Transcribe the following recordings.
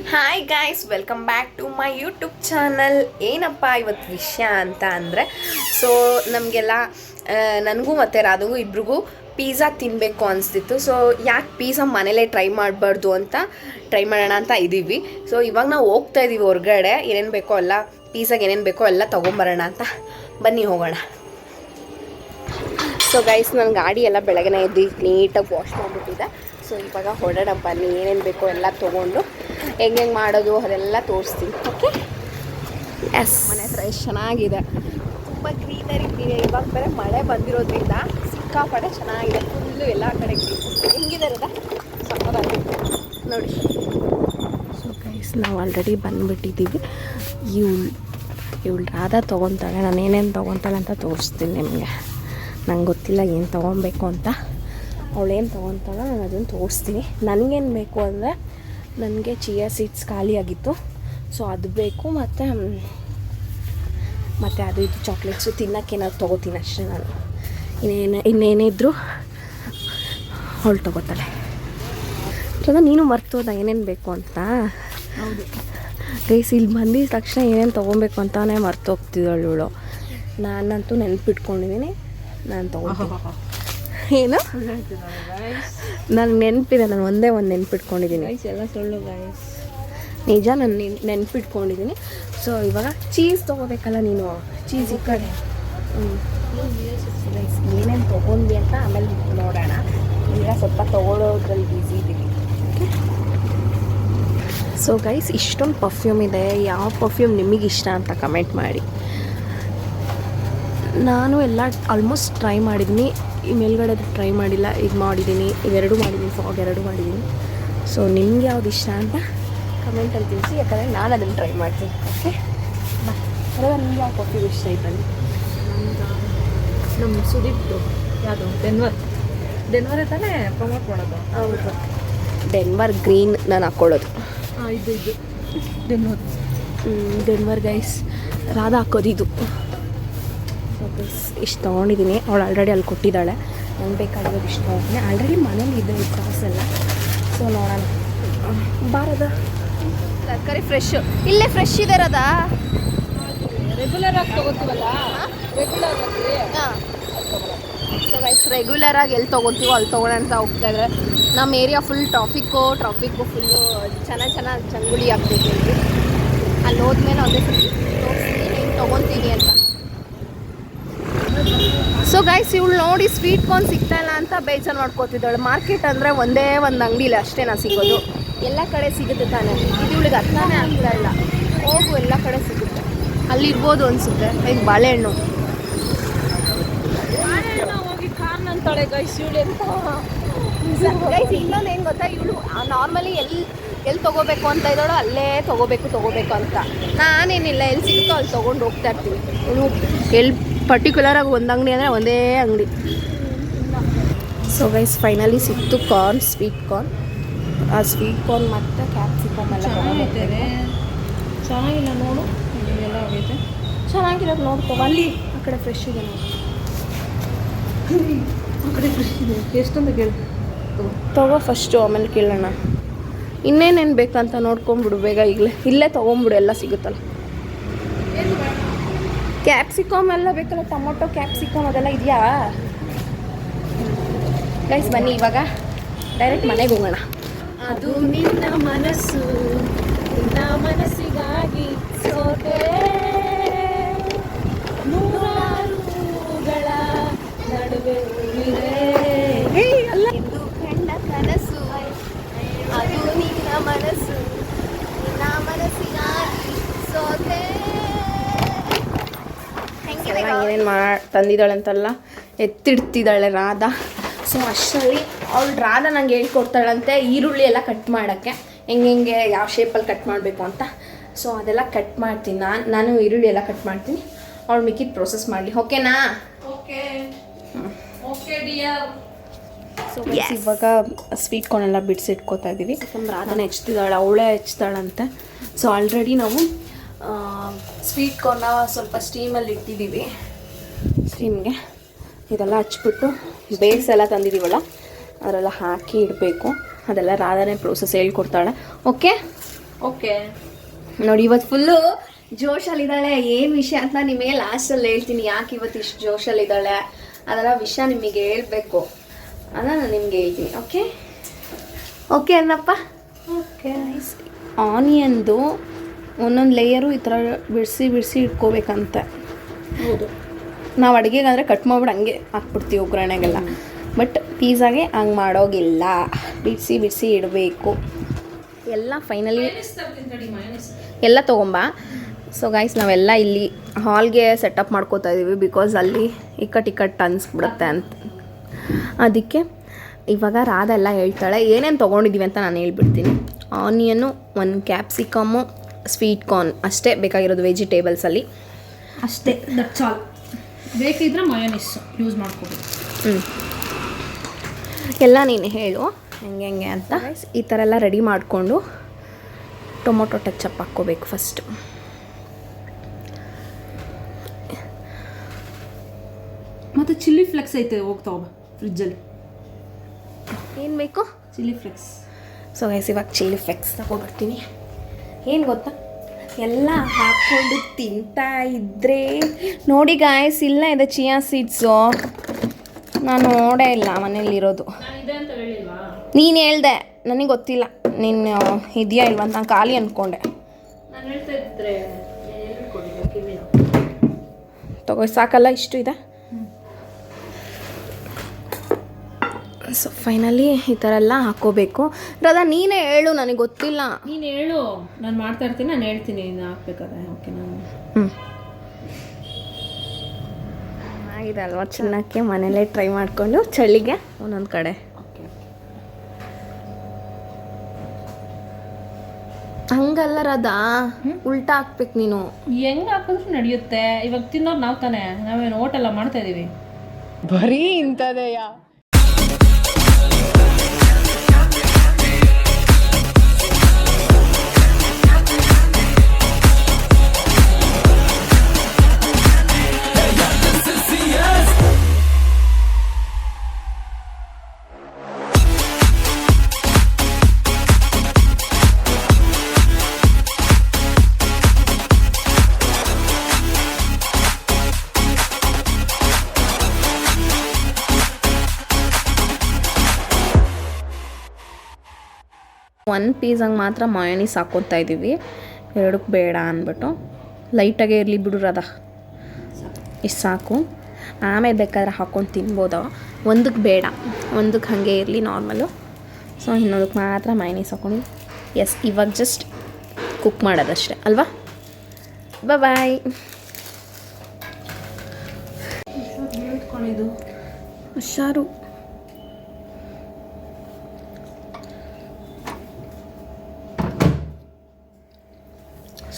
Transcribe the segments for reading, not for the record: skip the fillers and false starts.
Hi guys, welcome back to my YouTube channel. ಏನಪ್ಪ ಇವತ್ತು ವಿಷಯ ಅಂತ ಅಂದರೆ, ಸೊ ನಮಗೆಲ್ಲ ನನಗೂ ಮತ್ತು ರಾಧುಗೂ ಇಬ್ರಿಗೂ ಪಿಜ್ಜಾ ತಿನ್ನಬೇಕು ಅನಿಸ್ತಿತ್ತು. ಸೊ ಯಾಕೆ ಪಿಜ್ಜಾ ಮನೇಲೇ ಟ್ರೈ ಮಾಡಬಾರ್ದು ಅಂತ ಟ್ರೈ ಮಾಡೋಣ ಅಂತ ಇದ್ದೀವಿ. ಸೊ ಇವಾಗ ನಾವು ಹೋಗ್ತಾ ಇದ್ದೀವಿ ಹೊರಗಡೆ, ಏನೇನು ಬೇಕೋ ಎಲ್ಲ ಪಿಜ್ಜಾಗೆ ಏನೇನು ಬೇಕೋ ಎಲ್ಲ ತೊಗೊಂಬರೋಣ ಅಂತ. ಬನ್ನಿ ಹೋಗೋಣ. ಸೊ ಗೈಸ್, ನನ್ನ ಗಾಡಿ ಎಲ್ಲ ಬೆಳಗ್ಗೆ ಎದ್ದು ನೀಟಾಗಿ ವಾಶ್ ಮಾಡಿಬಿಟ್ಟಿದೆ. ಸೊ ಇವಾಗ ಹೊರಡೋಣ ಬನ್ನಿ. ಏನೇನು ಬೇಕೋ ಎಲ್ಲ ತೊಗೊಂಡು ಹೆಂಗೆ ಮಾಡೋದು ಅದೆಲ್ಲ ತೋರಿಸ್ತೀನಿ. Okay, yes. ಮನೆ ಹತ್ರ ಎಷ್ಟು ಚೆನ್ನಾಗಿದೆ, ತುಂಬ ಗ್ರೀನರಿ ಇದೆ. ಇವಾಗ ಬೇರೆ ಮಳೆ ಬಂದಿರೋದ್ರಿಂದ ಸಿಕ್ಕಾಪಟ್ಟೆ ಚೆನ್ನಾಗಿದೆ. ಫುಲ್ಲು ಎಲ್ಲ ಕಡೆ ಗ್ರೀನ್. ಹೆಂಗಿದೆ ಅದ ಸಕ್ಕತ್ತಾಗಿ ನೋಡಿ. ಸೊ ಗೈಸ್, ನಾವು ಆಲ್ರೆಡಿ ಬಂದುಬಿಟ್ಟಿದ್ದೀವಿ. ಇವಳು ರಾಧಾ ತೊಗೊತಾಳೆ. ನಾನು ಏನೇನು ತೊಗೊತಾಳೆ ಅಂತ ತೋರಿಸ್ತೀನಿ ನಿಮಗೆ. ನಂಗೆ ಗೊತ್ತಿಲ್ಲ ಏನು ತೊಗೊಬೇಕು ಅಂತ. ಅವಳೇನು ತೊಗೊತಾಳ ನಾನು ಅದನ್ನು ತೋರಿಸ್ತೀನಿ. ನನಗೇನು ಬೇಕು ಅಂದರೆ, ನನಗೆ ಚಿಯಾ ಸೀಡ್ಸ್ ಖಾಲಿಯಾಗಿತ್ತು, ಸೊ ಅದು ಬೇಕು. ಮತ್ತು ಅದು ಇದು ಚಾಕ್ಲೇಟ್ಸು ತಿನ್ನೋಕ್ಕೇನಾದ್ರು ತೊಗೋತೀನಿ ಅಷ್ಟೇ. ನಾನು ಇನ್ನೇನಿದ್ರು ಅವಳು ತೊಗೋತಾಳೆ. ಸೊ ನೀನು ಮರ್ತೋದ ಏನೇನು ಬೇಕು ಅಂತ? ಹೌದು ಗೈಸ್, ಇಲ್ಲಿ ಬಂದಿದ್ದ ತಕ್ಷಣ ಏನೇನು ತೊಗೊಬೇಕು ಅಂತಲೇ ಮರ್ತೋಗ್ತಿದ್ದಾಳು ಇವಳು. ನಾನಂತೂ ನೆನಪಿಟ್ಕೊಂಡಿದ್ದೀನಿ, ನಾನು ತೊಗೊಂಡು ಏನು ನನಗೆ ನೆನಪಿದೆ. ನಾನು ಒಂದೇ ಒಂದು ನೆನಪಿಟ್ಕೊಂಡಿದ್ದೀನಿ. ಎಲ್ಲ ಸುಳ್ಳು ಗೈಸ್, ನಿಜ. ನಾನು ನೆನಪಿಟ್ಕೊಂಡಿದ್ದೀನಿ. ಸೊ ಇವಾಗ ಚೀಸ್ ತೊಗೋಬೇಕಲ್ಲ ನೀನು. ಚೀಸ್ ಈ ಕಡೆ ಏನೇನು ತೊಗೊಂಡ್ವಿ ಅಂತ ಆಮೇಲೆ ನೋಡೋಣ. ಈಗ ಸ್ವಲ್ಪ ತೊಗೊಳೋದ್ರಲ್ಲಿ ಬ್ಯುಸಿ ಇದ್ದೀವಿ. ಓಕೆ. ಸೊ ಗೈಸ್, ಇಷ್ಟೊಂದು ಪರ್ಫ್ಯೂಮ್ ಇದೆ. ಯಾವ ಪರ್ಫ್ಯೂಮ್ ನಿಮಗೆ ಇಷ್ಟ ಅಂತ ಕಮೆಂಟ್ ಮಾಡಿ. ನಾನು ಎಲ್ಲ ಆಲ್ಮೋಸ್ಟ್ ಟ್ರೈ ಮಾಡಿದ್ದೀನಿ. ಈ ಮೇಲ್ಗಡೆ ಟ್ರೈ ಮಾಡಿಲ್ಲ, ಇದು ಮಾಡಿದ್ದೀನಿ, ಇವೆರಡು ಮಾಡಿದ್ದೀನಿ, ಫಾಗ್ ಎರಡು ಮಾಡಿದ್ದೀನಿ. ಸೊ ನಿಮ್ಗೆ ಯಾವ್ದು ಇಷ್ಟ ಅಂತ ಕಮೆಂಟಲ್ಲಿ ತಿಳಿಸಿ, ಯಾಕಂದರೆ ನಾನು ಅದನ್ನು ಟ್ರೈ ಮಾಡ್ತೀನಿ. ಓಕೆ, ಅವಾಗ ನಿಮ್ಗೆ ಯಾವ ಪರ್ಫ್ಯೂಮ್ ಇಷ್ಟ ಆಯ್ತಲ್ಲಿ? ನಮ್ಮ ಸುದೀಪ್ದು ಯಾವುದು ಡೆನ್ವರ್ ತಾನೇ ಪ್ರಮೋಟ್ ಮಾಡೋದು. ಹೌದು, ಡೆನ್ವರ್ ಗ್ರೀನ್ ನಾನು ಹಾಕ್ಕೊಳ್ಳೋದು. ಇದು ಡೆನ್ವರ್ ಗೈಸ್. ರಾಧಾ ಹಾಕೋದು ಇದು. ಇಷ್ಟು ತೊಗೊಂಡಿದ್ದೀನಿ. ಅವಳು ಆಲ್ರೆಡಿ ಅಲ್ಲಿ ಕೊಟ್ಟಿದ್ದಾಳೆ. ನಂಗೆ ಬೇಕಾಗಿರೋದು ಇಷ್ಟು ತೊಗೊಂಡಿದ್ದೀನಿ. ಆಲ್ರೆಡಿ ಮನೇಲಿ ಇದೆ ಈ ಕಾಸೆಲ್ಲ. ಸೊ ನೋಡೋಣ. ಬಾರದ ತರಕಾರಿ ಫ್ರೆಶ್ ಇಲ್ಲೇ ಫ್ರೆಶ್ ಇದೆ ರಾಧಾ. ರೆಗ್ಯುಲರಾಗಿ ತೊಗೋತೀವಲ್ಲ, ಹಾಂ. ಸೊ ಗೈಸ್, ರೆಗ್ಯುಲರಾಗಿ ಎಲ್ಲಿ ತೊಗೋತೀವೋ ಅಲ್ಲಿ ತೊಗೊಳ್ಳೋ ಅಂತ ಹೋಗ್ತಾಯಿದ್ರೆ. ನಮ್ಮ ಏರಿಯಾ ಫುಲ್ ಟ್ರಾಫಿಕ್ಕು ಫುಲ್ಲು ಚೆನ್ನಾಗಿ ಚಂಗುಳಿ ಆಗ್ತೈತೆ. ಅಲ್ಲಿ ಹೋದ್ಮೇಲೆ ಒಂದೇ ಸರಿ ತೋರಿಸ್ತೀನಿ ಹಿಂಗೆ ತೊಗೊತೀನಿ ಅಂತ. ಸೊ ಗೈಸ್, ಇವಳು ನೋಡಿ ಸ್ವೀಟ್ ಕಾರ್ನ್ ಸಿಗ್ತಾಯಿಲ್ಲ ಅಂತ ಬೇಜಾರು ಮಾಡ್ಕೋತಿದ್ದಾಳೆ. ಮಾರ್ಕೆಟ್ ಅಂದರೆ ಒಂದೇ ಒಂದು ಅಂಗಡಿಲಿ ಅಷ್ಟೇ ನಾ ಸಿಗೋದು. ಎಲ್ಲ ಕಡೆ ಸಿಗುತ್ತೆ ತಾನೆ. ಇದು ಇವಳಿಗೆ ಅರ್ಥನೇ ಆಗ್ತಾ ಇಲ್ಲ. ಹೋಗು, ಎಲ್ಲ ಕಡೆ ಸಿಗುತ್ತೆ. ಅಲ್ಲಿ ಇರ್ಬೋದು ಅನಿಸುತ್ತೆ. ಇದು ಬಾಳೆಹಣ್ಣು ಹೋಗಿ ಕಾರ್ನ್ ಅಂತಾಳೆ ಗೈಸ್ ಇವಳು. ಗೈಸ್, ಇನ್ನೊಂದು ಏನು ಗೊತ್ತಾ, ಇವಳು ನಾರ್ಮಲಿ ಎಲ್ಲಿ ತೊಗೋಬೇಕು ಅಂತ ಇದ್ದಾಳೋ ಅಲ್ಲೇ ತೊಗೋಬೇಕು ಅಂತ. ನಾನೇನಿಲ್ಲ, ಎಲ್ಲಿ ಸಿಗುತ್ತೋ ಅಲ್ಲಿ ತೊಗೊಂಡು ಹೋಗ್ತಾ ಇರ್ತೀನಿ. ಇವಳು ಎಲ್ಲಿ ಪರ್ಟಿಕ್ಯುಲರಾಗಿ ಒಂದು ಅಂಗಡಿ ಅಂದರೆ ಒಂದೇ ಅಂಗಡಿ. ಸೊ ಗೈಸ್, ಫೈನಲಿ ಸಿಕ್ತು ಕಾರ್ನ್, ಸ್ವೀಟ್ ಕಾರ್ನ್. ಆ ಸ್ವೀಟ್ ಕಾರ್ನ್ ಮತ್ತು ಕ್ಯಾಪ್ಸಿಕಮ್ ಎಲ್ಲ ತೊಗೊಂಡಿದ್ದೇವೆ. ಚೆನ್ನಾಗಿಲ್ಲ ನೋಡು, ಎಲ್ಲ ಆಗೈತೆ. ಚೆನ್ನಾಗಿರೋದು ನೋಡ್ಕೊ. ಅಲ್ಲಿ ಆ ಕಡೆ ಫ್ರೆಶ್ ಇದೆ ನೋಡಿ. ಆ ಕಡೆ ಫ್ರೆಶ್ ಇದೆ. ಎಷ್ಟೊಂದು ಕೇಳಿ ತೊಗೋ ಫಸ್ಟು, ಆಮೇಲೆ ಕೇಳೋಣ. ಇನ್ನೇನೇನು ಬೇಕಂತ ನೋಡ್ಕೊಂಬಿಡು ಬೇಗ. ಇಲ್ಲೇ ತೊಗೊಂಬಿಡು, ಎಲ್ಲ ಸಿಗುತ್ತಲ್ಲ. ಕ್ಯಾಪ್ಸಿಕಮ್ ಎಲ್ಲ ಬೇಕಲ್ಲ, ಟೊಮೊಟೊ ಕ್ಯಾಪ್ಸಿಕಮ್ ಅದೆಲ್ಲ ಇದೆಯಾ ಗೈಸ್? ಬನ್ನಿ ಇವಾಗ ಡೈರೆಕ್ಟ್ ಮನೆಗೆ ಹೋಗೋಣ. ಅದು ನಿನ್ನ ಮನಸ್ಸು, ನಿನ್ನ ಮನಸ್ಸಿಗಾಗಿ ಸೋತೆ ನೂರಾರುಗಳ ನಡುವೆ ಅಲ್ಲ ಎಂದು ಕಂಡ ಕನಸು. ಅದು ನಿನ್ನ ಮನಸ್ಸು, ನಿನ್ನ ಮನಸ್ಸಿಗಾಗಿ ಸೋತೆ. ಏನೇನು ತಂದಿದ್ದಾಳೆ ಅಂತೆಲ್ಲ ಎತ್ತಿಡ್ತಿದ್ದಾಳೆ ರಾಧಾ. ಸೊ ಅಷ್ಟರಲ್ಲಿ ಅವಳು ರಾಧಾ ನಂಗೆ ಹೇಳ್ಕೊಡ್ತಾಳಂತೆ ಈರುಳ್ಳಿ ಎಲ್ಲ ಕಟ್ ಮಾಡೋಕ್ಕೆ, ಹೆಂಗೆ ಯಾವ ಶೇಪಲ್ಲಿ ಕಟ್ ಮಾಡಬೇಕು ಅಂತ. ಸೊ ಅದೆಲ್ಲ ಕಟ್ ಮಾಡ್ತೀನಿ ನಾನು ಈರುಳ್ಳಿ ಎಲ್ಲ ಕಟ್ ಮಾಡ್ತೀನಿ. ಅವಳು ಮಿಕ್ಕಿದ ಪ್ರೋಸೆಸ್ ಮಾಡಲಿ. ಓಕೆನಾ? Okay dear. ಸೊ ಇವಾಗ ಸ್ವೀಟ್ ಕಾರ್ನ್ ಎಲ್ಲ ಬಿಡಿಸಿಟ್ಕೋತಾ ಇದ್ದೀವಿ. ರಾಧಾನ ಹೆಚ್ತಿದ್ದಾಳೆ, ಅವಳೇ ಹೆಚ್ತಾಳಂತೆ. ಸೊ ಆಲ್ರೆಡಿ ನಾವು ಸ್ವೀಟ್ ಕಾರ್ನ ಸ್ವಲ್ಪ ಸ್ಟೀಮಲ್ಲಿ ಇಟ್ಟಿದ್ದೀವಿ. ಸ್ಟೀಮ್ಗೆ ಇದೆಲ್ಲ ಹಚ್ಬಿಟ್ಟು ಬೇಸ್ ಎಲ್ಲ ತಂದಿದ್ದೀವಲ್ಲ ಅದರೆಲ್ಲ ಹಾಕಿ ಇಡಬೇಕು. ಅದೆಲ್ಲ ರಾಧಾನೇ ಪ್ರೋಸೆಸ್ ಹೇಳ್ಕೊಡ್ತಾಳೆ. ಓಕೆ, ಓಕೆ ನೋಡಿ ಇವತ್ತು ಫುಲ್ಲು ಜೋಶಲ್ಲಿದ್ದಾಳೆ. ಏನು ವಿಷಯ ಅಂತ ನಿಮಗೆ ಲಾಸ್ಟಲ್ಲಿ ಹೇಳ್ತೀನಿ, ಯಾಕೆ ಇವತ್ತು ಇಷ್ಟು ಜೋಶಲ್ಲಿದ್ದಾಳೆ ಅದರ ವಿಷಯ ನಿಮಗೆ ಹೇಳ್ಬೇಕು, ಅದನ್ನು ನಾನು ನಿಮ್ಗೆ ಹೇಳ್ತೀನಿ. ಓಕೆ ಓಕೆ ಅನ್ನಪ್ಪ. ಓಕೆ ಆನಿಯನ್ದು ಒಂದೊಂದು ಲೇಯರು ಈ ಥರ ಬಿಡಿಸಿ ಇಟ್ಕೋಬೇಕಂತೆ. ಹೌದು, ನಾವು ಅಡುಗೆಗಾದರೆ ಕಟ್ ಮಾಡ್ಬಿಟ್ಟು ಹಂಗೆ ಹಾಕ್ಬಿಡ್ತೀವಿ ಒಗ್ಗರಣೆಗೆಲ್ಲ. ಬಟ್ ಪಿಜ್ಜಾಗೆ ಹಂಗೆ ಮಾಡೋಗಿಲ್ಲ, ಬಿಡಿಸಿ ಇಡಬೇಕು. ಎಲ್ಲ ಫೈನಲಿ ಎಲ್ಲ ತೊಗೊಂಬ. ಸೊ ಗೈಸ್ ನಾವೆಲ್ಲ ಇಲ್ಲಿ ಹಾಲ್ಗೆ ಸೆಟಪ್ ಮಾಡ್ಕೋತಾ ಇದ್ದೀವಿ, ಬಿಕಾಸ್ ಅಲ್ಲಿ ಇಕ್ಕಟ್ಟು ಅನ್ಸ್ಬಿಡುತ್ತೆ ಅಂತ. ಅದಕ್ಕೆ ಇವಾಗ ರಾಧ ಎಲ್ಲ ಹೇಳ್ತಾಳೆ ಏನೇನು ತೊಗೊಂಡಿದ್ದೀವಿ ಅಂತ ನಾನು ಹೇಳ್ಬಿಡ್ತೀನಿ. ಆನಿಯನು, 1 ಕ್ಯಾಪ್ಸಿಕಮ್ಮು, ಸ್ವೀಟ್ ಕಾರ್ನ್ ಅಷ್ಟೇ ಬೇಕಾಗಿರೋದು ವೆಜಿಟೇಬಲ್ಸಲ್ಲಿ ಅಷ್ಟೇ. That's all. ಬೇಕಿದ್ರೆ ಮಯೋನೀಸ್ ಯೂಸ್ ಮಾಡ್ಕೋಬೇಕು. ಎಲ್ಲ ನೀನು ಹೇಳು ಹೆಂಗೆ ಅಂತ. ಈ ಥರ ಎಲ್ಲ ರೆಡಿ ಮಾಡಿಕೊಂಡು ಟೊಮೊಟೊ ಟಚಪ್ ಹಾಕ್ಕೋಬೇಕು ಫಸ್ಟು. ಮತ್ತು ಚಿಲ್ಲಿ ಫ್ಲೆಕ್ಸ್ ಐತೆ, ಹೋಗ್ತಾವ ಫ್ರಿಜ್ಜಲ್ಲಿ. ಏನು ಬೇಕು? Chilli flex. ಸೊ ಗೈಸ್ ಇವಾಗ ಚಿಲ್ಲಿ ಫ್ಲೆಕ್ಸ್ ತಗೊಬರ್ತೀನಿ. ಏನು ಗೊತ್ತಾ, ಎಲ್ಲ ಹಾಕ್ಕೊಂಡು ತಿಂತಾ ಇದ್ದರೆ ನೋಡಿ ಗಾಯ್ಸ್, ಇಲ್ಲ ಇದೆ ಚಿಯಾ ಸೀಡ್ಸು. ನಾನು ನೋಡೇ ಇಲ್ಲ ಮನೇಲಿರೋದು. ನೀನು ಹೇಳ್ದೆ, ನನಗೆ ಗೊತ್ತಿಲ್ಲ ನೀನು ಇದೆಯಾ ಇಲ್ವ ಅಂತ. ನಾನು ಖಾಲಿ ಅಂದ್ಕೊಂಡೆ. ತಗೋ ಸಾಕಲ್ಲ, ಇಷ್ಟು ಇದೆ. ಸೊ ಫೈನಲಿ ಈ ಥರ ಎಲ್ಲ ಹಾಕ್ಕೋಬೇಕು. ರಾಧಾ ನೀನೇ ಹೇಳು, ನನಗೆ ಗೊತ್ತಿಲ್ಲ. ನೀನು ಹೇಳು, ನಾನು ಮಾಡ್ತಾ ಇರ್ತೀನಿ, ನಾನು ಹೇಳ್ತೀನಿ ನೀನು ಹಾಕ್ಬೇಕಾದ್ರೆ. ಓಕೆ ನಾನು ಆಗಿದೆ ಅಲ್ವಾ, ಚಿನ್ನಕ್ಕೆ ಮನೇಲೇ ಟ್ರೈ ಮಾಡಿಕೊಂಡು ಚಳಿಗೆ ಒಂದೊಂದು ಕಡೆ. ಹಂಗಲ್ಲ ರಾಧಾ, ಉಲ್ಟಾ ಹಾಕ್ಬೇಕು ನೀನು. ಹೆಂಗೆ ಹಾಕಿದ್ರು ನಡೆಯುತ್ತೆ. ಇವಾಗ ತಿನ್ನೋರು ನಾವು ತಾನೇ, ನಾವೇನು ಓಟೆಲ್ಲ ಮಾಡ್ತಾ ಇದ್ದೀವಿ. ಬರೀ ಇಂಥದೆಯಾ? ಒಂದು ಪೀಸಂಗೆ ಮಾತ್ರ ಮಯೋನೀಸ್ ಹಾಕ್ಕೊತಾ ಇದ್ದೀವಿ, ಎರಡಕ್ಕೆ ಬೇಡ ಅಂದ್ಬಿಟ್ಟು. ಲೈಟಾಗೇ ಇರಲಿ ಬಿಡು ರಾಧಾ, ಇಷ್ಟು ಸಾಕು. ಆಮೇಲೆ ಬೇಕಾದ್ರೆ ಹಾಕ್ಕೊಂಡು ತಿನ್ಬೋದವ. ಒಂದಕ್ಕೆ ಬೇಡ, ಒಂದಕ್ಕೆ ಹಾಗೆ ಇರಲಿ ನಾರ್ಮಲು. ಸೊ ಇನ್ನೊಂದಕ್ಕೆ ಮಾತ್ರ ಮಯೋನೀಸ್ ಹಾಕ್ಕೊಂಡು. ಎಸ್, ಇವಾಗ ಜಸ್ಟ್ ಕುಕ್ ಮಾಡೋದಷ್ಟೇ ಅಲ್ವಾ. ಬಾಯ್. ಹುಷಾರು.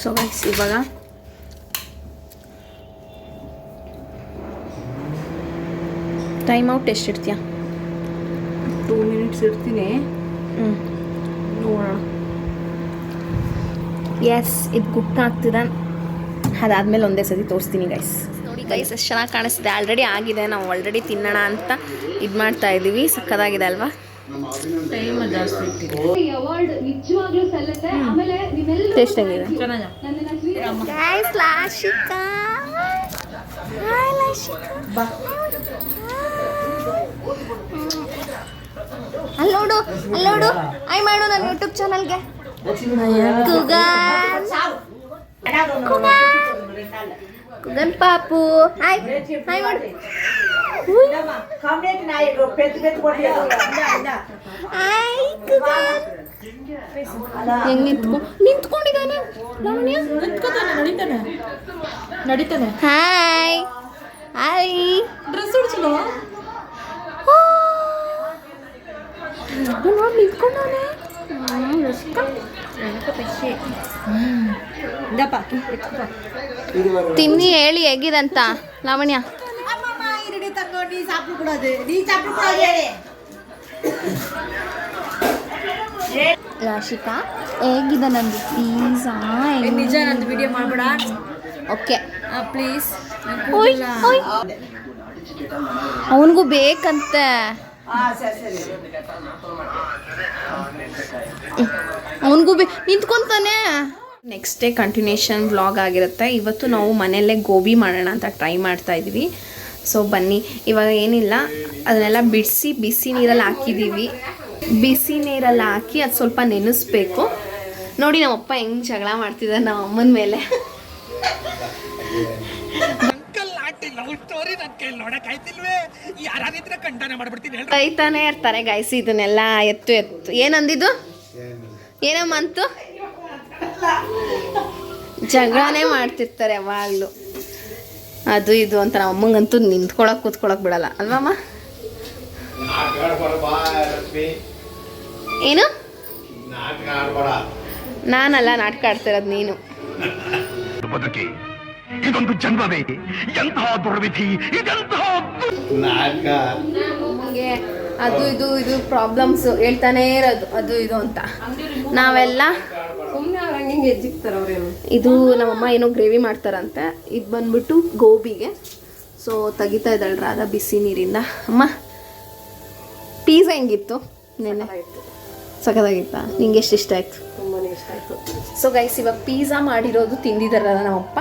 ಸೊ ಗೈಸ್ ಇವಾಗ ಟೈಮ್ ಔಟ್ ಎಷ್ಟು ಇಡ್ತೀಯಾ? 2 ಮಿನಿಟ್ಸ್ ಇಡ್ತೀನಿ. ನೋಡೋಣ. ಎಸ್, ಇದು ಕುಕ್ ಆಗ್ತಿದೆ. ಅದಾದಮೇಲೆ ಒಂದೇ ಸತಿ ತೋರಿಸ್ತೀನಿ ಗೈಸ್. ನೋಡಿ ಗೈಸ್ ಎಷ್ಟು ಚೆನ್ನಾಗಿ ಕಾಣಿಸ್ತಿದೆ. ಆಲ್ರೆಡಿ ಆಗಿದೆ, ನಾವು ಆಲ್ರೆಡಿ ತಿನ್ನೋಣ ಅಂತ ಇದು ಮಾಡ್ತಾ ಇದ್ದೀವಿ. ಸಕ್ಕತ್ತಾಗಿದೆ ಅಲ್ವಾ? ಟೈಮ್ ಜಾಸ್ತಿ ಇಟ್ಟಿದೆ. ಟೇಸ್ಟ್ ಹೆಂಗಿದೆ? ಚೆನ್ನಾಗಿ. ಲಾಶಿಕಾ, ಹಾಯ್ ಲಾಶಿಕಾ, ಬಾ. ಅಲ್ಲೋಡು ಹಾಯ್ ಮಾಡು ನನ್ನ ಯೂಟ್ಯೂಬ್ ಚಾನಲ್ಗೆ. ಕುಗನ್ ಪಾಪು ಹಾಯ್ ಮಾಡು. ಹೆಂಗ್ ನಿಂತ್ಕೊಂಡಿದ್ದಾನೆ ನಡೀತಾನೆ. ಹಾಯ್ ಡ್ರೆಸ್ ಉಡ್ಸಲು ನೋಡಿ ನಿಂತ್ಕೊಂಡವನೆ. ತಿನ್ನಿ ಹೇಳಿ ಹೇಗಿದಂತ ಲಾವಣ್ಯ. ರಾಶಿಕಾ ಹೇಗಿದೆ ನಂದು ಪಿಜ್ಜಾ? ನಿಜ, ನಂದು ವಿಡಿಯೋ ಮಾಡ್ಬೇಡ ಓಕೆ ಪ್ಲೀಸ್. ಅವನಿಗೂ ಬೇಕಂತೆ. ಅವನಿಗೂ ನಿಂತ್ಕೊಂತಾನೆ. ನೆಕ್ಸ್ಟ್ ಡೇ ಕಂಟಿನ್ಯೂಷನ್ ವ್ಲಾಗ್ ಆಗಿರುತ್ತೆ. ಇವತ್ತು ನಾವು ಮನೆಯಲ್ಲೇ ಗೋಬಿ ಮಾಡೋಣ ಅಂತ ಟ್ರೈ ಮಾಡ್ತಾ ಇದ್ದೀವಿ. ಸೊ ಬನ್ನಿ, ಇವಾಗ ಏನಿಲ್ಲ, ಅದನ್ನೆಲ್ಲ ಬಿಡಿಸಿ ಬಿಸಿ ನೀರಲ್ಲಿ ಹಾಕಿದ್ದೀವಿ. ಬಿಸಿ ನೀರಲ್ಲಿ ಹಾಕಿ ಅದು ಸ್ವಲ್ಪ ನೆನೆಸ್ಬೇಕು. ನೋಡಿ ನಮ್ಮಪ್ಪ ಹೆಂಗೆ ಜಗಳ ಮಾಡ್ತಿದ್ದಾರೆ ನಮ್ಮ ಅಮ್ಮನ ಮೇಲೆ. ಬೈತಾನೆ ಇರ್ತಾರೆ ಗೈಸ್ ಇದನ್ನೆಲ್ಲ. ಎತ್ತು ಏನಂದಿದ್ದು, ಏನಮ್ಮ ಅಂತು, ಜಗಳನೇ ಮಾಡ್ತಿರ್ತಾರೆ ಯಾವಾಗಲೂ. ಅದು ಇದು ಅಂತ ನಮ್ಮ ಅಮ್ಮಂಗಂತೂ ನಿಂತ್ಕೊಳಕ್ ಕೂತ್ಕೊಳಕ್ ಬಿಡಲ್ಲ ಅಲ್ವಮ್ಮ? ಏನು ನಾನಲ್ಲ ನಾಟಕ ಆಡ್ತಿರೋದು, ನೀನು. ಇದೊಂದು ಜನ್ಮವೇ, ಎಂತಹ ದುರ್ವಿಧಿ ಇದೆಂತಹ ನಮಗೆ ಅದು ಇದು ಪ್ರಾಬ್ಲಮ್ಸ್ ಹೇಳ್ತಾನೆ ಇರೋದು, ಅದು ಇದು ಅಂತ. ನಾವೆಲ್ಲ ಇದು ನಮ್ಮಮ್ಮ ಏನೋ ಗ್ರೇವಿ ಮಾಡ್ತಾರಂತೆ. ಇದು ಬಂದ್ಬಿಟ್ಟು ಗೋಬಿಗೆ. ಸೊ ತೆಗಿತಾ ಇದ್ದಾಳೆ ರಾಧಾ ಬಿಸಿ ನೀರಿಂದ. ಅಮ್ಮ ಪಿಜ್ಜಾ ಹೆಂಗಿತ್ತು ನೆನ್ನೆ? ಸಖತ್ತಾಗಿತ್ತಾ? ನಿಂಗೆ ಎಷ್ಟು ಇಷ್ಟ ಆಯ್ತು? ತುಂಬಾನೇ ಇಷ್ಟ ಆಯ್ತು. ಸೊ ಗೈಸ್ ಇವಾಗ ಪಿಜ್ಜಾ ಮಾಡಿರೋದು ತಿಂದಿದ್ದಾರಲ್ಲ ನಮ್ಮಪ್ಪ,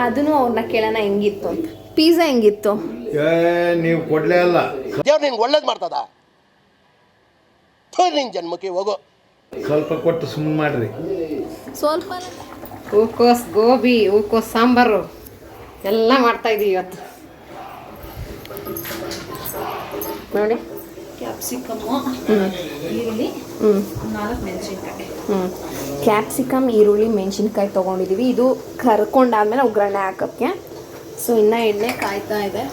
ಅದನ್ನು ಅವ್ರನ್ನ ಕೇಳೋಣ ಹೆಂಗಿತ್ತು ಅಂತ. ಪಿಜ್ಜಾ ಹೆಂಗಿತ್ತು? ನೀವು ಕೊಡ್ಲೇ ಅಲ್ಲ, ದೇವ್ರು ನಿನ್ಗೆ ಒಳ್ಳೇದು ಮಾಡ್ತದ. ನಿನ್ ಜನ್ಮಕ್ಕೆ ಹೋಗೋ. ಸ್ವಲ್ಪ ಕೊಟ್ಟು ಸುಮ್ಮನೆ ಮಾಡ್ರಿ. ಸ್ವಲ್ಪ ಹೂಕೋಸ್ ಗೋಬಿ, ಹೂಕೋಸ್ ಸಾಂಬಾರು ಎಲ್ಲ ಮಾಡ್ತಾ ಇದೀವಿ ಇವತ್ತು. ನೋಡಿ, ಕ್ಯಾಪ್ಸಿಕಮ್ಮು, ಈರುಳ್ಳಿ, 4 ಮೆಣಸಿನ್ಕಾಯಿ. ಕ್ಯಾಪ್ಸಿಕಮ್, ಈರುಳ್ಳಿ, ಮೆಣಸಿನ್ಕಾಯಿ ತೊಗೊಂಡಿದ್ದೀವಿ. ಇದು ಕರ್ಕೊಂಡಾದ್ಮೇಲೆ ಒಗ್ಗರಣೆ ಹಾಕೋಕ್ಕೆ. ಸೊ ಇನ್ನು ಎಣ್ಣೆ ಕಾಯ್ತಾ ಇದೆ.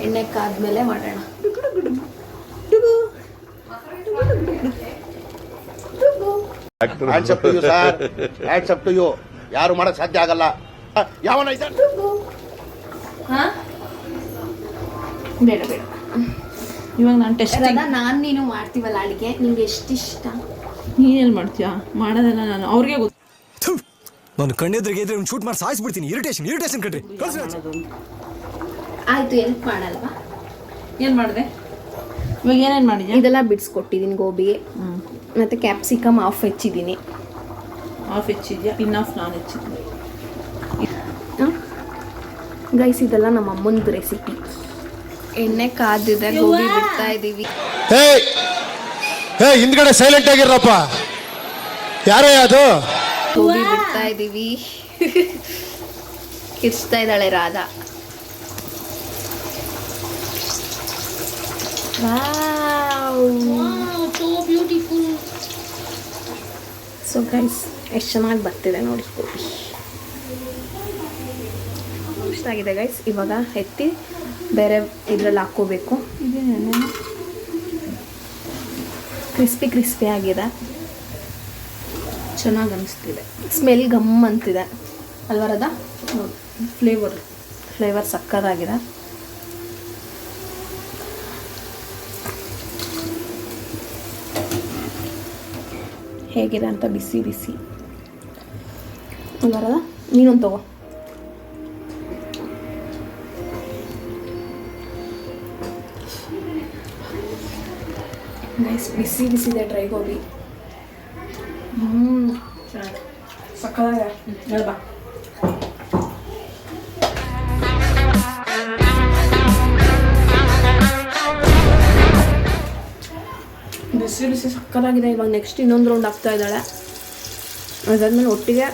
ಎಣ್ಣೆ ಕಾದ್ಮೇಲೆ ಮಾಡೋಣ. Hands up to you sir, hands up to you. ಯಾರು ಮಾಡಕ್ ಸಾಧ್ಯ ಆಗಲ್ಲ. ಯಾವನ ಬೇಡ ಬೇಡ, ಇವಾಗ ನಾನು ಟೆಸ್ಟ್ ನಾನು ನೀನು ಮಾಡ್ತೀವಲ್ಲ ಅಡುಗೆ, ನಿಂಗೆ ಎಷ್ಟಿಷ್ಟ? ನೀನೇನು ಮಾಡ್ತೀಯಾ? ಮಾಡೋದೆಲ್ಲ ನಾನು ಅವ್ರಿಗೆ ಗೊತ್ತು. ನಾನು ಕಣ್ಣೆದ್ರಿಗೆ ಇದ್ರೆ ಶೂಟ್ ಮಾಡಿ ಸಾಯಿಸ್ಬಿಡ್ತೀನಿ. ಇರಿಟೇಷನ್ ಕಣ್ರಿ. ಆಯ್ತು, ಎಲ್ಪ್ ಮಾಡಲ್ವಾ? ಏನು ಮಾಡಿದೆ ಇವಾಗ? ಏನೇನು ಮಾಡಿದ್ಯಾ? ಇದೆಲ್ಲ ಬಿಡಿಸ್ಕೊಟ್ಟಿದ್ದೀನಿ ಗೋಬಿಗೆ. ಮತ್ತು ಕ್ಯಾಪ್ಸಿಕಮ್ ಹಾಫ್ ಹೆಚ್ಚಿದ್ದೀನಿ. ಹಾಫ್ ಹೆಚ್ಚಿದ್ಯಾ? ಇನ್ನಾಫ್ ನಾನು ಹೆಚ್ಚಿದ್ದೀನಿ. ಗೈಸ್ ಇದೆಲ್ಲ ನಮ್ಮ ಅಮ್ಮನದು ರೆಸಿಪಿ. ಎಣ್ಣೆ ಕಾದಿದೆ, ಗೋಬಿ ಬಿಡ್ತಾ ಇದ್ದೀವಿ. ಹಿಂದ್ಗಡೆ ಸೈಲೆಂಟ್ ಆಗಿರಪ್ಪ. ಯಾರೇ ಅದು? ಗೋಬಿ ಬಿಡ್ತಾ ಇದ್ದೀವಿ. ಕಿರ್ಚ್ತಾ ಇದ್ದಾಳೆ Radha. So beautiful. So guys ಎಷ್ಟು ಚೆನ್ನಾಗಿ ಬರ್ತಿದೆ ನೋಡಿ ಗೋಬಿ. ಇಷ್ಟಾಗಿದೆ ಗೈಸ್. ಇವಾಗ ಎತ್ತಿ ಬೇರೆ ಇದ್ರಲ್ಲಿ ಹಾಕ್ಕೋಬೇಕು. ಕ್ರಿಸ್ಪಿ ಆಗಿದೆ, ಚೆನ್ನಾಗಿ ಅನಿಸ್ತಿದೆ. ಸ್ಮೆಲ್ ಗಮ್ ಅಂತಿದೆ ಅಲ್ವಾ ರಾಧಾ? ಫ್ಲೇವರ್ ಸಕ್ಕತ್ತಾಗಿದೆ. ಹೇಗಿದೆ ಅಂತ ಬಿಸಿ ಬಿಸಿ ಅಲ್ವಾ ರಾಧಾ? ನೀನೊಂದು ತಗೋ. ನೈಸ್, ಬಿಸಿ ಬಿಸಿದೆ ಡ್ರೈ ಗೋಬಿ. ಸಕ್ಕತ್ತಾಗಿದೆ. ಹೇಳ್ಬಾ. ಬಿಸಿ ಸಕ್ಕತ್ತಾಗಿದೆ. ಇವಾಗ ನೆಕ್ಸ್ಟ್ ಇನ್ನೊಂದು ರೌಂಡ್ ಆಗ್ತಾ ಇದ್ದಾಳೆ. ಅದಾದ್ಮೇಲೆ ಒಟ್ಟಿಗೆ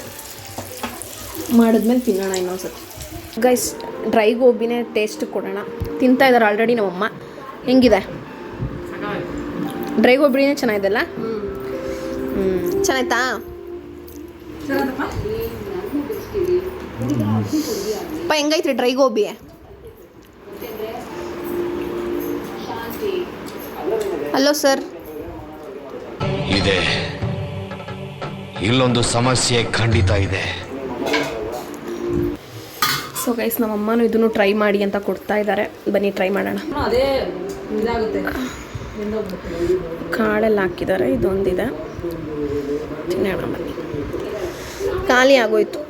ಮಾಡಿದ್ಮೇಲೆ ತಿನ್ನೋಣ ಇನ್ನೊಂದ್ಸತಿ. ಗೈಸ್ ಡ್ರೈ ಗೋಬಿನೇ ಟೇಸ್ಟ್ ಕೊಡೋಣ. ತಿಂತಾ ಇದ್ದಾರೆ ಆಲ್ರೆಡಿ ನಮ್ಮಮ್ಮ. ಹೆಂಗಿದೆ ಡ್ರೈ ಗೋಬಿನೇ? ಚೆನ್ನಾಗಿದೆಲ್ಲ. ಚೆನ್ನಾಯ್ತಾ? ಅಪ್ಪ ಹೆಂಗೈತ್ರಿ ಡ್ರೈ ಗೋಬಿ? Hello sir. ಇದೆ, ಇಲ್ಲೊಂದು ಸಮಸ್ಯೆ ಖಂಡಿತ ಇದೆ. ಸೊ ಗೈಸ್ ನಮ್ಮಮ್ಮನೂ ಇದನ್ನು ಟ್ರೈ ಮಾಡಿ ಅಂತ ಕೊಡ್ತಾ ಇದ್ದಾರೆ. ಬನ್ನಿ ಟ್ರೈ ಮಾಡೋಣ. ಅದೇ ಇದಾಗುತ್ತೆ. ಕಾಳೆಲ್ಲ ಹಾಕಿದ್ದಾರೆ. ಇದೊಂದಿದೆ, ತಿನ್ನೋಣ ಬನ್ನಿ. ಖಾಲಿ ಆಗೋಯ್ತು.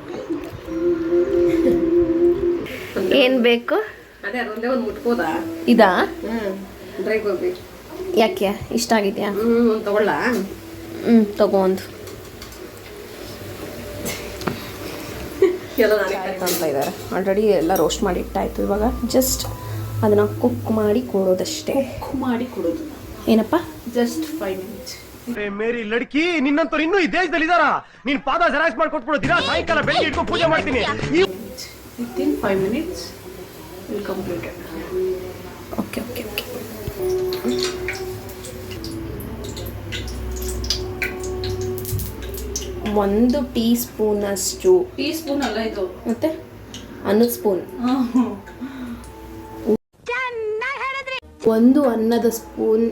ಏನು ಬೇಕು? ಅದೇ ಅದೊಂದೇ ಒಂದು ಮುಟ್ಬೋದಾ? ಇದಾ? ಡ್ರೈ ಗೋಬಿ ಯಾಕೆ ಇಷ್ಟ ಆಗಿದೆಯಾ? ಒಂದು ತಗೊಳ್ಳ. ತಗೋ ಒಂದು. ಎಲ್ಲ ಅಂತ ಇದ್ದಾರೆ ಆಲ್ರೆಡಿ ಎಲ್ಲ ರೋಸ್ಟ್ ಮಾಡಿ ಇಟ್ಟಾಯಿತು. ಇವಾಗ ಜಸ್ಟ್ ಅದನ್ನು ಕುಕ್ ಮಾಡಿ ಕೊಡೋದಷ್ಟೇ. ಕುಕ್ ಮಾಡಿ ಕೊಡೋದು. ಏನಪ್ಪ? Just 5 minutes. ಮೇರಿ ಲಡ್ಕಿ, ನಿನ್ನಂತವ್ರು ಇನ್ನೂ ಈ ದೇಶದಲ್ಲಿ ಇದಾರ? ನೀನ್ ಪಾದ ಜೆರಾಕ್ಸ್ ಮಾಡ್ಕೊಟ್ಬಿಡು. ದಿನ ಸಾಯಂಕಾಲ ಬೆಳಿಗ್ಗೆ ಇಟ್ಕೊಂಡು ಪೂಜೆ ಮಾಡ್ತೀನಿ. Within 5 minutes will complete it. Okay okay okay. ಒಂದು ಟೀ ಸ್ಪೂನಷ್ಟು. ಟೀ ಸ್ಪೂನ್ ಅಲ್ಲ ಇದು, ಮತ್ತೆ ಅನ್ನದ ಸ್ಪೂನ್. ಒಂದು ಅನ್ನದ ಸ್ಪೂನ್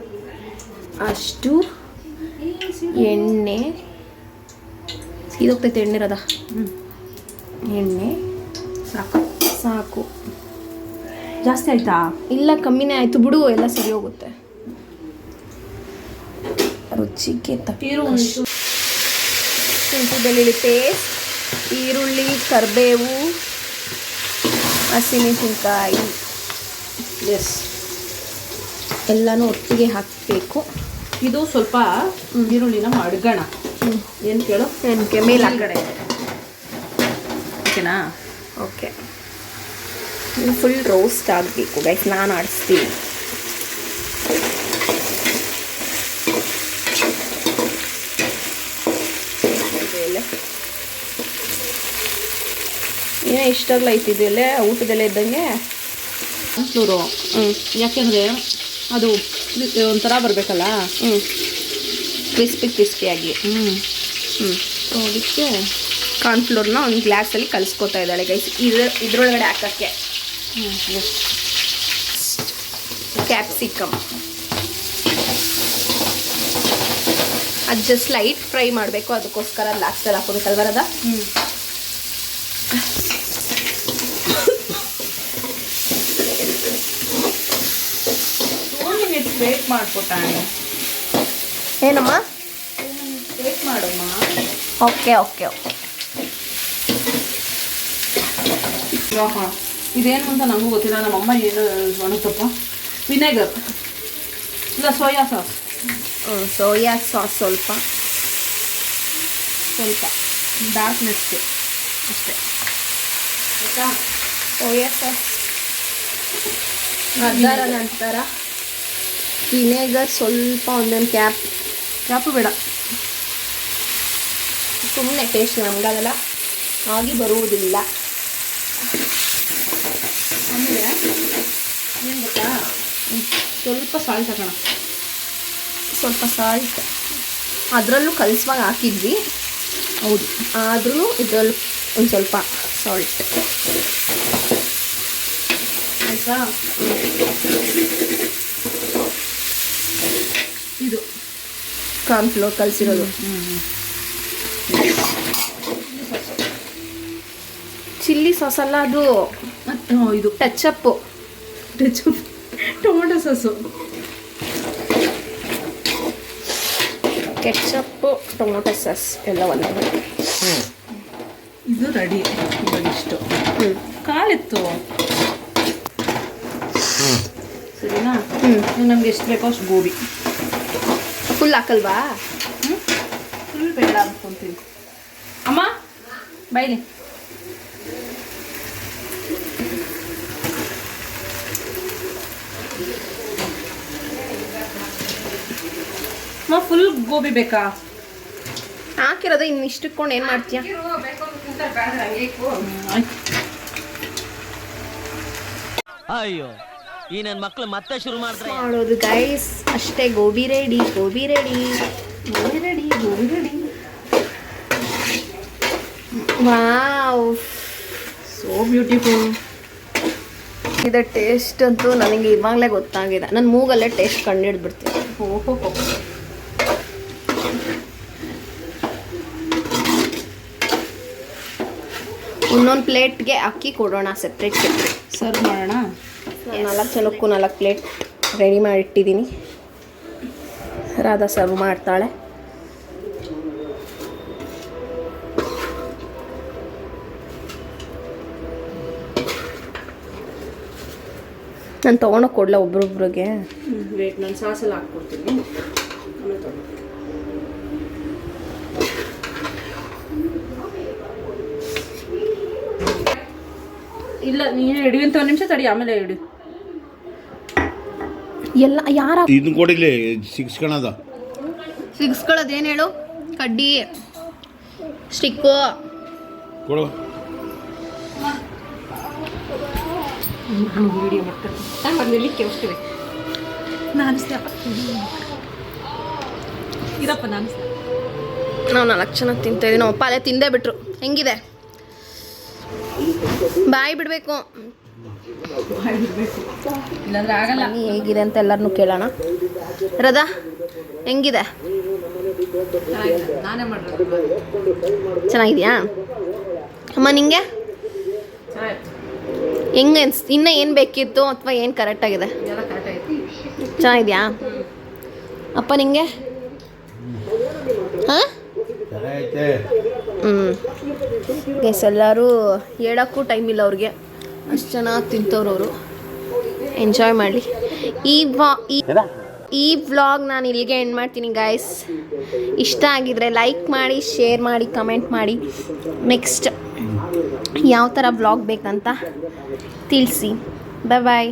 ಅಷ್ಟು ಎಣ್ಣೆ. ಇದೋಗ್ತೈತೆ ಎಣ್ಣೆರದ. ಎಣ್ಣೆ ಸಾಕು. ಜಾಸ್ತಿ ಆಯ್ತಾ? ಇಲ್ಲ, ಕಮ್ಮಿನೇ ಆಯಿತು ಬಿಡು, ಎಲ್ಲ ಸರಿ ಹೋಗುತ್ತೆ. ರುಚಿಗೆ ತಕ್ಕ ಶುಂಠಿ ಬೆಳ್ಳುಳ್ಳಿ ಪೇಸ್ಟ್, ಈರುಳ್ಳಿ, ಕರಿಬೇವು, ಹಸಿಮೆಣಸಿನ್ಕಾಯಿ ಎಲ್ಲನೂ ಒಟ್ಟಿಗೆ ಹಾಕಬೇಕು. ಇದು ಸ್ವಲ್ಪ ಈರುಳ್ಳಿನ ಮಡ್ಗೋಣ. ಏನು ಕೇಳು? ಏನಕ್ಕೆ ಮೇಲ್ಗಡೆ? ಓಕೆನಾ? ಓಕೆ. ಇದು ಫುಲ್ ರೋಸ್ಟ್ ಆಗಬೇಕು ಗೈಸ್, ನಾನು ಆಡಿಸ್ತೀನಿ. ಏನೋ ಇಷ್ಟಾಗಲ ಐತಿದೆಯಲ್ಲೇ ಊಟದಲ್ಲೇ ಇದ್ದಂಗೆ. ಚೂರು ಯಾಕೆಂದರೆ ಅದು ಒಂಥರ ಬರಬೇಕಲ್ಲ. ಕ್ರಿಸ್ಪಿಯಾಗಿ. ಸೊ ಅದಕ್ಕೆ ಕಾರ್ನ್ಫ್ಲೋರ್ನ ಒಂದು ಗ್ಲಾಸಲ್ಲಿ ಕಲಿಸ್ಕೊತಾ ಇದ್ದಾಳೆ ಗೈಸ್, ಇದ್ರೊಳಗಡೆ ಹಾಕೋಕ್ಕೆ. ಕ್ಯಾಪ್ಸಿಕಮ್ ಅದು ಜಸ್ಟ್ ಲೈಟ್ ಫ್ರೈ ಮಾಡಬೇಕು, ಅದಕ್ಕೋಸ್ಕರ ಲಾಸ್ಟಲ್ಲಿ ಹಾಕೋಬೇಕಲ್ವರದ. ವೇಟ್ ಮಾಡ್ಕೊಟ್ಟಾನೆ. ಏನಮ್ಮ? ವೇಟ್ ಮಾಡಮ್ಮ. Okay okay okay. ಇದೇನು ಅಂತ ನನಗೂ ಗೊತ್ತಿಲ್ಲ. ನಮ್ಮಮ್ಮ ಏನು ಒಣಗಪ್ಪ, ವಿನೆಗರ್ ಇಲ್ಲ ಸೋಯಾ ಸಾಸ್. ಸೋಯಾ ಸಾಸ್ ಸ್ವಲ್ಪ ಡಾರ್ಕ್ನೆಸ್ಗೆ ಅಷ್ಟೇ. ಆಯಿತಾ? Soya sauce. ಅದರ ನಂತರ ವಿನೆಗರ್ ಸ್ವಲ್ಪ, ಒಂದೊಂದು ಕ್ಯಾಪು ಬೇಡ, ಸುಮ್ಮನೆ ಟೇಸ್ಟ್ ನಮಗಲ್ಲ ಆಗಿ ಬರುವುದಿಲ್ಲ. ಆಮೇಲೆ ಏನು ಗೊತ್ತಾ, ಸ್ವಲ್ಪ ಸಾಲ್ಟ್ ಹಾಕೋಣ. ಸ್ವಲ್ಪ ಸಾಲ್ಟ್ ಅದರಲ್ಲೂ ಕಲಿಸುವಾಗ ಹಾಕಿದ್ವಿ, ಹೌದು. ಆದ್ರೂ ಇದರಲ್ಲೂ ಒಂದು ಸ್ವಲ್ಪ ಸಾಲ್ಟ್. ಆಯಿತಾ? ಇದು ಕಾರ್ನ್ಫ್ಲೋರ್ ಕಲಿಸಿರೋದು. ಚಿಲ್ಲಿ ಸಾಸ್ ಅಲ್ಲ ಅದು, ಇದು ಟಚಪ್ಪು. Tomato sauce, ketchup, tomato sauce ಎಲ್ಲ ಒಂದೇ. ಇದು ರೆಡಿ. ಇವಾಗ ಇಷ್ಟು ಕಾಲಿತ್ತು, ಸರಿನಾ? ನಮ್ಗೆ ಎಷ್ಟು ಬೇಕೋ ಅಷ್ಟು ಗೋಬಿ. ಫುಲ್ ಹಾಕಲ್ವಾ? ಫುಲ್ ಬೇಡ ಅನ್ಕೊಂತೀನಿ. ಅಮ್ಮ ಬೈಲಿ. ಅಮ್ಮ ಫುಲ್ ಗೋಬಿ ಬೇಕಾ? ಹಾಕಿರೋದು ಇನ್ನು ಇಷ್ಟಕ್ಕೊಂಡು ಏನು ಮಾಡ್ತೀಯ? ಅಯ್ಯೋ, ಈ ನನ್ನ ಮಕ್ಳು ಮತ್ತೆ ಶುರು ಮಾಡ್ತಾರೆ ಮಾಡೋದು ಗೈಸ್. ಅಷ್ಟೇ, gobi ready. Wow, so beautiful. ಇದು ಟೇಸ್ಟ್ ಅಂತೂ ನನಗೆ ಇವಾಗಲೇ ಗೊತ್ತಾಗಿದೆ. ನನ್ನ ಮೂಗಲ್ಲೇ ಟೇಸ್ಟ್ ಕಂಡುಹಿಡ್ಬಿಡ್ತೀನಿ. ಓಹೋ, ಒಂದೊಂದು ಪ್ಲೇಟ್ಗೆ ಅಕ್ಕಿ ಕೊಡೋಣ, ಸೆಪ್ರೇಟ್ ಸರ್ವ್ ಮಾಡೋಣ. 4 ಜನಕ್ಕೂ 4 ಪ್ಲೇಟ್ ರೆಡಿ ಮಾಡಿಟ್ಟಿದ್ದೀನಿ. ರಾಧಾ ಸರ್ವ್ ಮಾಡ್ತಾಳೆ. ನಾನು ತೊಗೊಂಡೋಗಿ ಕೊಡಲ ಒಬ್ರೊಬ್ರಿಗೆ? ವೇಟ್, ನಾನು ಸಾಸಲ್ಲಿ ಹಾಕ್ಕೊಡ್ತೀನಿ. ಇಲ್ಲ, ನೀನು ಹಿಡಿ ಅಂತ 1 ನಿಮಿಷ ತಡಿ, ಆಮೇಲೆ ಹಿಡಿ. ಎಲ್ಲ ಯಾರ ಇದನ್ನ ಕೊಡಿಲಿ ಸಿಕ್ಸ್ಕಣದ ಸಿಗಿಸ್ಕೊಳ್ಳೋದೇನು ಹೇಳು? ಕಡ್ಡಿ, ಸ್ಟಿಕ್ಕು. ಕೊಡು. ನಾನು ವಿಡಿಯೋ ಮಾಡ್ತೀನಿ. ಬರ್ಲಿಕ್ಕೆ ಅಷ್ಟೇ ನಾನು ಇರಪ್ಪ. ನಾವು 4 ಜನ ತಿಂತಾಯಿದ್ವಿ. ನಮ್ಮ ಅಪ್ಪ ಅಲ್ಲೇ ತಿಂದೇ ಬಿಟ್ರು. ಹೆಂಗಿದೆ? ಬಾಯಿ ಬಿಡಬೇಕು. ಇಲ್ಲಾಂದ್ರೆ ಆಗಲ್ಲ. ಹೇಗಿದೆ ಅಂತ ಎಲ್ಲರನ್ನೂ ಕೇಳೋಣ. ರದಾ ಹೆಂಗಿದೆ? ನಾನೇ ಮಾಡಿರೋದು. ಚೆನ್ನಾಗಿದೆಯಾ ಅಮ್ಮ? ನಿಂಗೆ ಹೆಂಗೆ ಇನ್ನೂ ಏನು ಬೇಕಿತ್ತು ಅಥವಾ ಏನು ಕರೆಕ್ಟಾಗಿದೆ? ಎಲ್ಲ ಕರೆಕ್ಟ್ ಆಯ್ತು. ಚೆನ್ನಾಗಿದೆಯಾ ಅಪ್ಪ? ನಿಂಗೆ? ಹಾಂ ಗೈಸ್, ಎಲ್ಲರೂ ಹೇಳೋಕ್ಕೂ ಟೈಮ್ ಇಲ್ಲ ಅವ್ರಿಗೆ, ಅಷ್ಟು ಚೆನ್ನಾಗಿ ತಿಂತವ್ರು ಅವರು. ಎಂಜಾಯ್ ಮಾಡಲಿ. ಈ ವ್ಲಾಗ್ ನಾನು ಇಲ್ಲಿಗೆ ಎಂಡ್ ಮಾಡ್ತೀನಿ ಗೈಸ್. ಇಷ್ಟ ಆಗಿದ್ರೆ ಲೈಕ್ ಮಾಡಿ, ಶೇರ್ ಮಾಡಿ, ಕಮೆಂಟ್ ಮಾಡಿ. ನೆಕ್ಸ್ಟ್ ಯಾವ ಥರ ವ್ಲಾಗ್ ಬೇಕಂತ ತಿಳಿಸಿ. ಬಾಯ್ ಬಾಯ್.